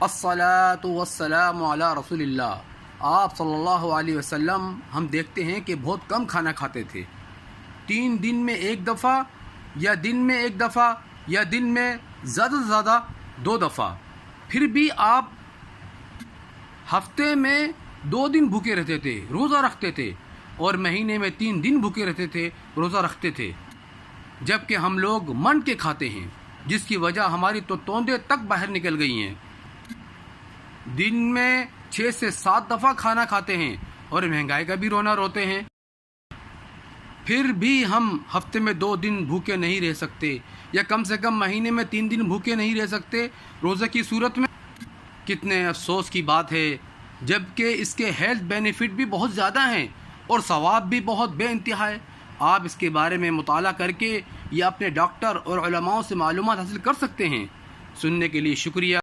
الصلاۃ والسلام علی رسول اللہ۔ آپ صلی اللہ علیہ وسلم ہم دیکھتے ہیں کہ بہت کم کھانا کھاتے تھے، 3 دن میں 1 دفعہ یا دن میں 1 دفعہ یا دن میں زیادہ سے زیادہ 2 دفعہ۔ پھر بھی آپ ہفتے میں 2 دن بھوکے رہتے تھے، روزہ رکھتے تھے، اور مہینے میں 3 دن بھوکے رہتے تھے، روزہ رکھتے تھے، جبکہ ہم لوگ من کے کھاتے ہیں، جس کی وجہ ہماری تو توندے تک باہر نکل گئی ہیں۔ دن میں 6 سے 7 دفعہ کھانا کھاتے ہیں اور مہنگائی کا بھی رونا روتے ہیں، پھر بھی ہم ہفتے میں 2 دن بھوکے نہیں رہ سکتے، یا کم سے کم مہینے میں 3 دن بھوکے نہیں رہ سکتے روزے کی صورت میں۔ کتنے افسوس کی بات ہے، جبکہ اس کے ہیلتھ بینیفٹ بھی بہت زیادہ ہیں اور ثواب بھی بہت بے انتہا ہے۔ آپ اس کے بارے میں مطالعہ کر کے یا اپنے ڈاکٹر اور علماء سے معلومات حاصل کر سکتے ہیں۔ سننے کے لیے شکریہ۔